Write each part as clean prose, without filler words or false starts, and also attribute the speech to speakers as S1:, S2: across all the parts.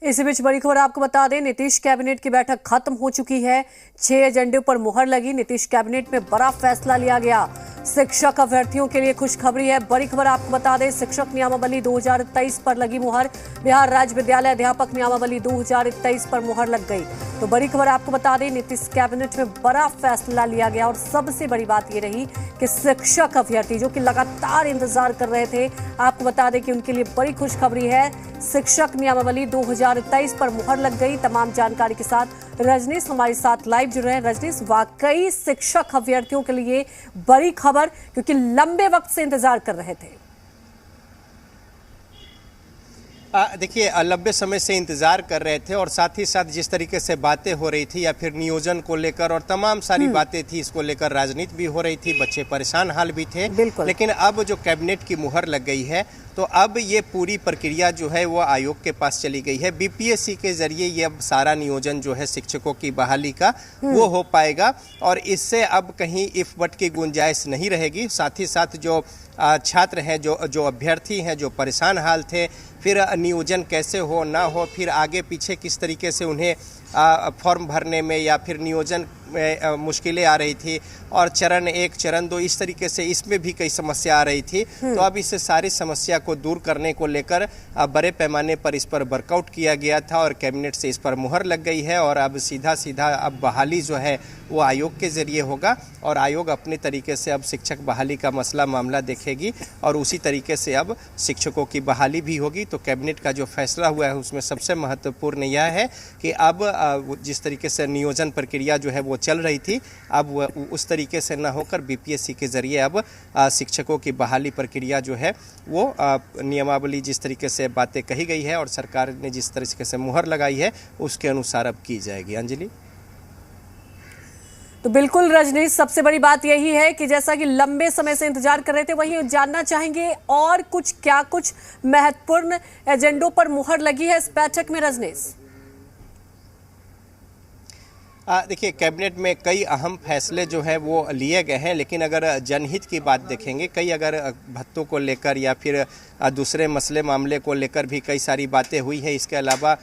S1: इसी बीच बड़ी खबर आपको बता दें, नीतीश कैबिनेट की बैठक खत्म हो चुकी है। 6 एजेंडे पर मुहर लगी। नीतीश कैबिनेट में बड़ा फैसला लिया गया। शिक्षक अभ्यर्थियों के लिए खुशखबरी है। बड़ी खबर आपको बता दें, शिक्षक नियमावली 2023 पर लगी मुहर। बिहार राज्य विद्यालय अध्यापक नियमावली 2023 पर मुहर लग गई। तो बड़ी खबर आपको बता दें, नीतीश कैबिनेट में बड़ा फैसला लिया गया और सबसे बड़ी बात ये रही कि शिक्षक अभ्यर्थी जो कि लगातार इंतजार कर रहे थे, आपको बता दें कि उनके लिए बड़ी खुशखबरी है। शिक्षक नियमावली 2023 पर मुहर लग गई। तमाम जानकारी के साथ रजनीश हमारे साथ लाइव जुड़ रहे हैं। रजनीश, वाकई शिक्षक अभ्यर्थियों के लिए बड़ी खबर, क्योंकि लंबे वक्त से इंतजार कर रहे थे।
S2: देखिए, लंबे समय से इंतजार कर रहे थे और साथ ही साथ जिस तरीके से बातें हो रही थी या फिर नियोजन को लेकर और तमाम सारी बातें थी, इसको लेकर राजनीति भी हो रही थी, बच्चे परेशान हाल भी थे। लेकिन अब जो कैबिनेट की मुहर लग गई है, तो अब ये पूरी प्रक्रिया जो है वो आयोग के पास चली गई है। बीपीएससी के जरिए ये अब सारा नियोजन जो है शिक्षकों की बहाली का वो हो पाएगा और इससे अब कहीं इफ बट की गुंजाइश नहीं रहेगी। साथ ही साथ जो छात्र हैं, जो अभ्यर्थी हैं, जो परेशान हाल थे, फिर नियोजन कैसे हो ना हो, फिर आगे पीछे किस तरीके से उन्हें फॉर्म भरने में या फिर नियोजन में मुश्किलें आ रही थी और चरण 1 चरण 2 इस तरीके से इसमें भी कई समस्या आ रही थी। तो अब इस सारी समस्या को दूर करने को लेकर बड़े पैमाने पर इस पर वर्कआउट किया गया था और कैबिनेट से इस पर मुहर लग गई है और अब सीधा अब बहाली जो है वो आयोग के जरिए होगा और आयोग अपने तरीके से अब शिक्षक बहाली का मसला मामला देखेगी और उसी तरीके से अब शिक्षकों की बहाली भी होगी। तो कैबिनेट का जो फैसला हुआ है उसमें सबसे महत्वपूर्ण यह है कि अब जिस तरीके से नियोजन प्रक्रिया जो है वो चल रही थी, अब उस तरीके से न होकर बीपीएससी के जरिए अब शिक्षकों की बहाली प्रक्रिया जो है वो नियमावली जिस तरीके से बातें कही गई है और सरकार ने जिस तरीके से मुहर लगाई है उसके अनुसार अब की जाएगी। अंजलि,
S1: तो बिल्कुल रजनीश, सबसे बड़ी बात यही है कि जैसा कि लंबे समय से इंतजार कर रहे थे, वहीं जानना चाहेंगे और कुछ महत्वपूर्ण एजेंडों पर मुहर लगी है इस बैठक में। रजनीश,
S2: देखिए, कैबिनेट में कई अहम फैसले जो है वो लिए गए हैं, लेकिन अगर जनहित की बात देखेंगे, कई अगर भत्तों को लेकर या फिर दूसरे मसले मामले को लेकर भी कई सारी बातें हुई है। इसके अलावा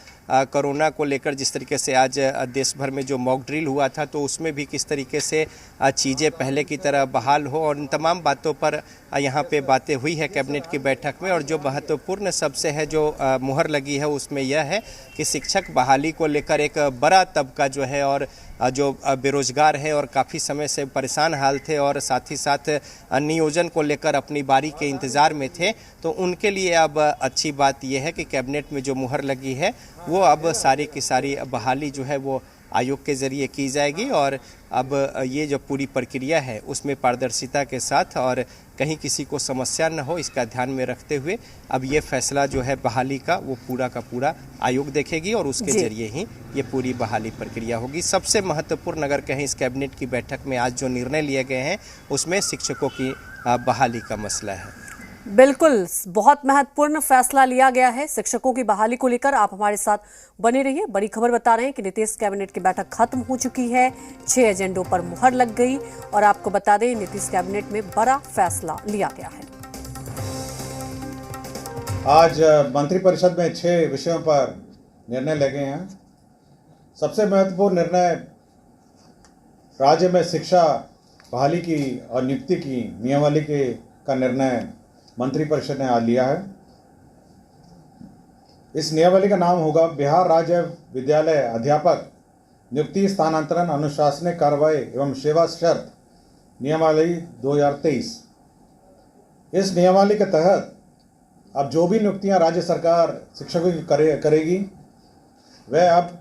S2: कोरोना को लेकर जिस तरीके से आज देश भर में जो मॉक ड्रिल हुआ था, तो उसमें भी किस तरीके से चीज़ें पहले की तरह बहाल हो और इन तमाम बातों पर यहाँ पे बातें हुई है कैबिनेट की बैठक में। और जो महत्वपूर्ण सबसे है जो मुहर लगी है उसमें यह है कि शिक्षक बहाली को लेकर एक बड़ा तबका जो है और जो बेरोजगार है और काफ़ी समय से परेशान हाल थे और साथ ही साथ नियोजन को लेकर अपनी बारी के इंतज़ार में थे, तो उनके लिए अब अच्छी बात यह है कि कैबिनेट में जो मुहर लगी है वो अब सारी की सारी बहाली जो है वो आयोग के जरिए की जाएगी और अब ये जो पूरी प्रक्रिया है उसमें पारदर्शिता के साथ और कहीं किसी को समस्या न हो, इसका ध्यान में रखते हुए अब ये फैसला जो है बहाली का वो पूरा का पूरा आयोग देखेगी और उसके जरिए ही ये पूरी बहाली प्रक्रिया होगी। सबसे महत्वपूर्ण अगर कहें इस कैबिनेट की बैठक में आज जो निर्णय लिए गए हैं उसमें शिक्षकों की बहाली का मसला है।
S1: बिल्कुल, बहुत महत्वपूर्ण फैसला लिया गया है शिक्षकों की बहाली को लेकर। आप हमारे साथ बने रहिए। बड़ी खबर बता रहे हैं कि नीतीश कैबिनेट की बैठक खत्म हो चुकी है। 6 एजेंडों पर मुहर लग गई और आपको बता दें, नीतीश कैबिनेट में बड़ा फैसला लिया गया है।
S3: आज मंत्रिपरिषद में 6 विषयों पर निर्णय लगे हैं। सबसे महत्वपूर्ण निर्णय राज्य में शिक्षा बहाली की और नियुक्ति की नियमावली का निर्णय मंत्रिपरिषद ने आज लिया है। इस नियमावली का नाम होगा बिहार राज्य विद्यालय अध्यापक नियुक्ति स्थानांतरण अनुशासनिक कार्रवाई एवं सेवा शर्त नियमावली 2023। इस नियमावली के तहत अब जो भी नियुक्तियां राज्य सरकार शिक्षकों की करेगी वह अब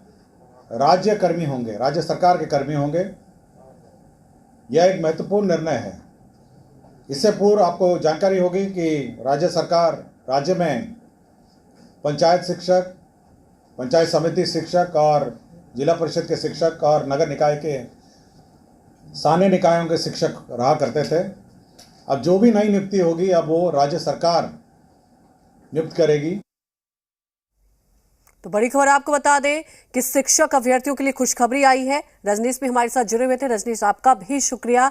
S3: राज्य कर्मी होंगे, राज्य सरकार के कर्मी होंगे। यह एक महत्वपूर्ण निर्णय है। इससे पूर्व आपको जानकारी होगी कि राज्य सरकार राज्य में पंचायत शिक्षक, पंचायत समिति शिक्षक और जिला परिषद के शिक्षक और नगर निकाय के स्थानीय निकायों के शिक्षक रहा करते थे। अब जो भी नई नियुक्ति होगी अब वो राज्य सरकार नियुक्त करेगी।
S1: तो बड़ी खबर आपको बता दें कि शिक्षक अभ्यर्थियों के लिए खुशखबरी आई है। रजनीश भी हमारे साथ जुड़े हुए थे। रजनीश, आपका भी शुक्रिया।